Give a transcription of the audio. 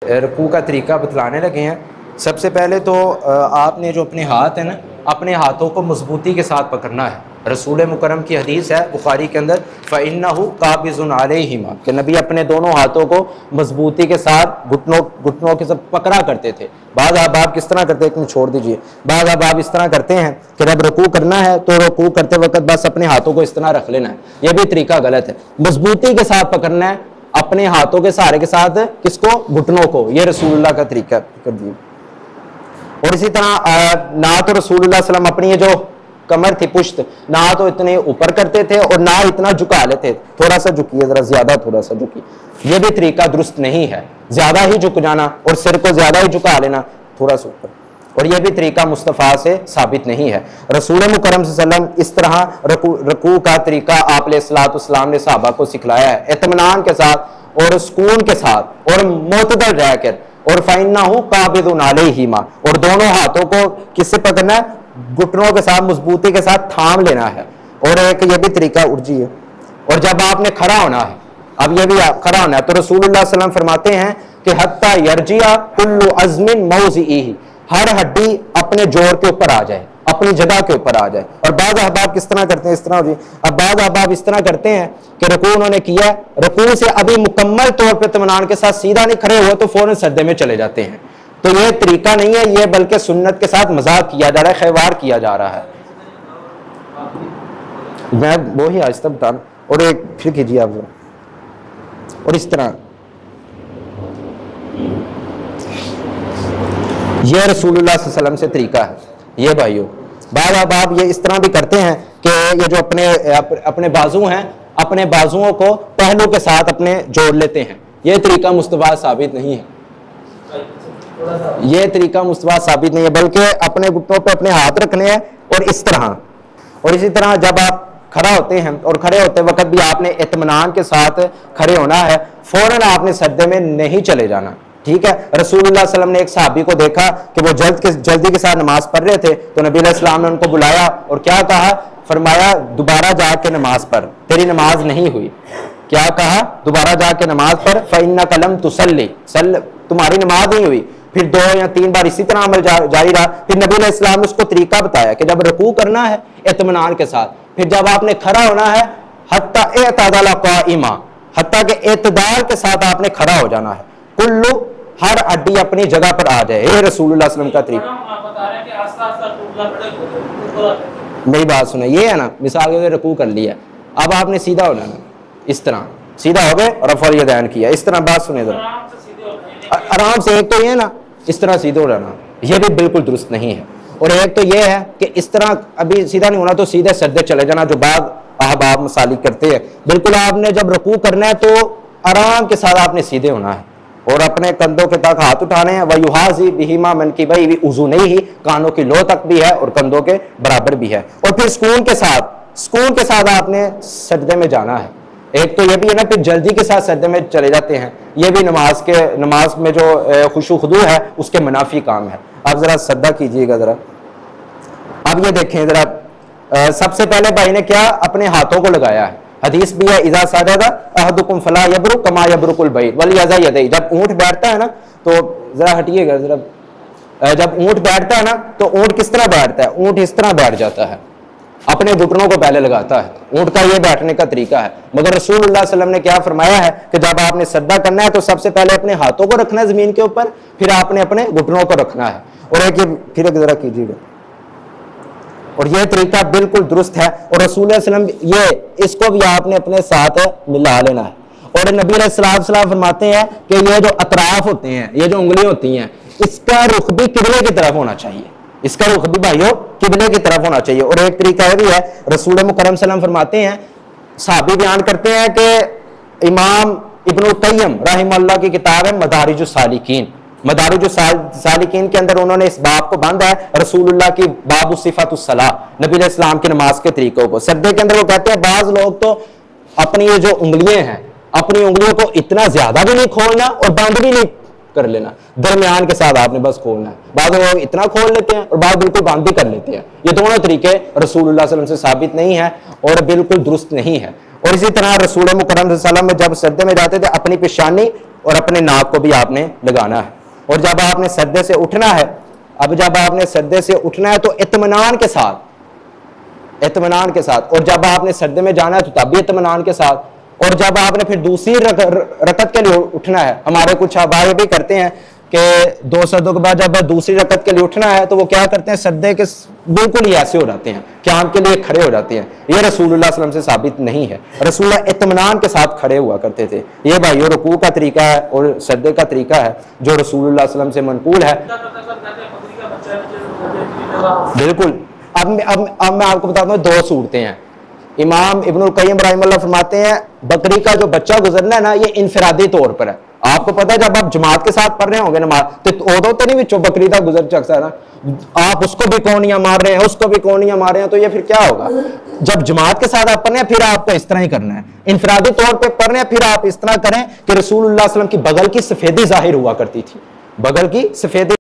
रुकू का तरीका बतलाने लगे हैं। सबसे पहले तो आपने जो अपने हाथ हैं ना, अपने हाथों को मजबूती के साथ पकड़ना है। रसूल मुकरम की हदीस है बुखारी के अंदर, फ़इन्नहु काबिज़ुन अलैहिमा, कि नबी अपने दोनों हाथों को मजबूती के साथ घुटनों के साथ पकड़ा करते थे। बाद आप किस तरह करते हैं, एक मिनट छोड़ दीजिए। बाद आप इस तरह करते हैं कि जब रुकू करना है तो रुकू करते वक्त बस अपने हाथों को इस तरह रख लेना है। यह भी तरीका गलत है। मजबूती के साथ पकड़ना है अपने हाथों के सहारे के साथ, किसको? घुटनों को। यह रसूलुल्लाह का तरीका कर दिए। और इसी तरह ना तो रसूलुल्लाह सल्लल्लाहु अलैहि वसल्लम अपनी ये जो कमर थी, पुश्त, ना तो इतने ऊपर करते थे और ना इतना झुका लेते। थोड़ा सा झुकिए, जरा ज्यादा थोड़ा सा झुकिए। यह भी तरीका दुरुस्त नहीं है। ज्यादा ही झुक जाना और सिर को ज्यादा ही झुका लेना थोड़ा सा ऊपर, और यह भी तरीका मुस्तफ़ा से साबित नहीं है। रसूल मुकरम सल्लल्लाहु अलैहि वसल्लम इस तरह रकू का तरीका आप अलैहिस्सलाम ने सहाबा को सिखलाया है, इत्मीनान के साथ और सुकून के साथ और मोतदल रहकर। और फ़इन्नहु काबिज़ुन अलैहिमा, और दोनों हाथों को किससे पकड़ना है? घुटनों के साथ मजबूती के साथ थाम लेना है। और एक ये भी तरीका उर्जी है। और जब आपने खड़ा होना है, अब ये भी खड़ा होना है, तो रसूलुल्लाह सल्लल्लाहु अलैहि वसल्लम फरमाते हैं कि हत्ता यरजिया कुल्लु अज़्मिन मौज़िइही, हर हड्डी अपने जोर के ऊपर आ जाए, अपनी जगह के ऊपर आ जाए। और बाद अहबाब किस तरह करते हैं? इस तरह हो जाए। अब बाद अहबाब इस तरह करते हैं कि रुकू उन्होंने किया, रुकू से अभी मुकम्मल तौर पे इत्मीनान के साथ सीधा नहीं खड़े हुए तो फौरन सजदे में चले जाते हैं। तो यह तरीका नहीं है, यह बल्कि सुन्नत के साथ मजाक किया जा रहा है, खैवार किया जा रहा है। मैं वो ही आहिस्ता बता रहा हूं। और एक फिर कीजिए आप, और इस तरह यह रसूलुल्लाह सल्लल्लाहु अलैहि वसल्लम से तरीका है। ये भाइयों, बाद आप ये इस तरह भी करते हैं कि ये जो अपने बाजू हैं, अपने बाजुओं को पहलू के साथ अपने जोड़ लेते हैं। यह तरीका मुस्तफ़ा साबित नहीं है। यह तरीका मुस्तफ़ा साबित नहीं है, बल्कि अपने घुटनों पे अपने हाथ रखने हैं और इस तरह। और इसी तरह जब आप खड़ा होते हैं और खड़े होते वक्त भी आपने इत्मीनान के साथ खड़े होना है, फौरन आपने सजदे में नहीं चले जाना। ठीक है। रसूलुल्लाह सल्लल्लाहु अलैहि वसल्लम ने एक सहाबी को देखा कि वो जल्दी के साथ नमाज पढ़ रहे थे, तो नबी अलैहि सलाम ने उनको बुलाया और क्या कहा? फरमाया दोबारा जाके नमाज पढ़, तेरी नमाज नहीं हुई। क्या कहा? दोबारा जाके नमाज पढ़, फ़इन्नका लम तुसल्ली, तुम्हारी नमाज नहीं हुई। फिर 2 या 3 बार इसी तरह अमल जारी रहा। फिर नबी अलैहि सलाम ने उसको तरीका बताया कि जब रुकू करना है इत्मीनान के साथ, फिर जब आपने खड़ा होना है हत्ता इअतदला क़ाइमा, हत्ता के इत्दाल के साथ आपने खड़ा हो जाना है। कुल्लु, हर हड्डी अपनी जगह पर आ जाए। ये रसूलुल्लाह सल्लल्लाहु अलैहि वसल्लम का तरीका। मेरी बात सुने, ये है ना, मिसाल के लिए रुकू कर लिया, अब आपने सीधा हो जाना, इस तरह सीधा हो गए और रफ़अल यदैन किया, इस तरह। बात सुने जरा आराम से। एक तो ये ना इस तरह सीधे हो जाना, यह भी बिल्कुल दुरुस्त नहीं है। और एक तो यह है कि इस तरह अभी सीधा नहीं होना तो सीधे सजदे चले जाना, जो बाद अहबाब मसालिक करते हैं। बिल्कुल आपने जब रुकू करना है तो आराम के साथ आपने सीधे होना है और अपने कंधों के तक हाथ उठाने हैं। वयुहाज़ी बिहिमा मनकिबैहि भी उज़ू नहीं ही, कानों की लो तक भी है और कंधों के बराबर भी है। और फिर सुकून के साथ आपने सजदे में जाना है। एक तो ये भी है ना, फिर जल्दी के साथ सजदे में चले जाते हैं, ये भी नमाज में जो खुशू खुदू है उसके मुनाफी काम है। आप जरा सजदा कीजिएगा जरा। अब ये देखें जरा, सबसे पहले भाई ने क्या? अपने हाथों को लगाया है। हदीस भी है, इज़ा सजदा अहदुकुम फला यब्रुक कमा यब्रुकुल बैर वलियज़ा यदैहि। जब ऊंट बैठता है ना, तो जरा हटिएगा जरा, जब ऊंट बैठता है ना तो ऊंट किस तरह बैठता है? ऊंट इस तरह बैठ जाता है, अपने घुटनों को पहले लगाता है। ऊंट का ये बैठने का तरीका है। मगर रसूलुल्लाह सल्लल्लाहु अलैहि वसल्लम ने क्या फरमाया है कि जब आपने सजदा करना है तो सबसे पहले अपने हाथों को रखना है जमीन के ऊपर, फिर आपने अपने घुटनों को रखना है। और फिर एक जरा कीजिएगा। और यह तरीका बिल्कुल दुरुस्त है। और रसूलुल्लाह सल्लल्लाहु अलैहि वसल्लम ये इसको भी आपने अपने साथ मिला लेना है। और नबी अलैहिस्सलाम फरमाते हैं कि ये जो अतराफ होते हैं, ये जो उंगली होती हैं, इसका रुख भी किबले की तरफ होना चाहिए। इसका रुख भी भाइयों किबले की तरफ होना चाहिए। और एक तरीका यह भी है, रसूल मुकरम सल्लल्लाहु अलैहि वसल्लम फरमाते हैं, सहाबी बयान करते हैं कि इमाम इब्नुल क़य्यिम रहमतुल्लाह की किताब है मदारिजुस सालिकीन, मदारिजुस सालिकीन के अंदर उन्होंने इस बाब को बांधा है रसूलुल्लाह की बाबु सिफ़ातुस सलाह, नबी अलैहि सलाम की नमाज के तरीकों को। सजदे के अंदर वो कहते हैं बाज लोग तो अपनी ये जो उंगलियां हैं, अपनी उंगलियों को इतना ज्यादा भी नहीं खोलना और बंद भी नहीं कर लेना, दरमियान के साथ आपने बस खोलना है। बाद लोग इतना खोल लेते हैं और बाद बिल्कुल बंद भी कर लेते हैं। ये दोनों तरीके रसूलुल्लाह सल्लल्लाहु अलैहि वसल्लम से साबित नहीं है और बिल्कुल दुरुस्त नहीं है। और इसी तरह रसूल मुकरम सल्लल्लाहु अलैहि वसल्लम जब सजदे में जाते थे अपनी पेशानी और अपने नाक को भी आपने लगाना है। और जब आपने सजदे से उठना है, अब जब आपने सजदे से उठना है तो इत्मीनान के साथ, इत्मीनान के साथ, और जब आपने सजदे में जाना है तो तब भी इत्मीनान के साथ, और जब आपने फिर दूसरी रकत के लिए उठना है, हमारे कुछ अहबाब भी करते हैं कि 2 सजदों के बाद जब दूसरी रकत के लिए उठना है तो वो क्या करते हैं, सजदे के बिल्कुल ही ऐसे हो जाते हैं, क़याम के लिए खड़े हो जाते हैं। ये रसूलुल्लाह सल्लल्लाहु अलैहि वसल्लम से साबित नहीं है। रसूलुल्लाह इत्मीनान के साथ खड़े हुआ करते थे। ये भाई रुकू का तरीका है और सजदे का तरीका है जो रसूलुल्लाह सल्लल्लाहु अलैहि वसल्लम से मनकूल है। बिल्कुल। अब मैं आपको बताता हूँ 2 सूरतें हैं। इमाम इब्नुल क़य्यिम रहमतुल्लाह फरमाते हैं बकरी का जो बच्चा गुजरना है ना, ये इनफरादी तौर पर है। आपको पता है जब आप जमात के साथ पढ़ रहे होंगे नमाज तो तो नहीं बिचो बकरी का गुजर सकता है ना, आप उसको भी कौनियां मार रहे हैं, उसको भी कौनियां मार रहे हैं, तो ये फिर क्या होगा। जब जमात के साथ आप पढ़ रहे हैं फिर आपको इस तरह ही करना है, इनफरादी तौर पर पढ़ रहे हैं फिर आप इस तरह करें कि रसूलुल्लाह सल्लल्लाहु अलैहि वसल्लम की बगल की सफेदी जाहिर हुआ करती थी, बगल की सफेदी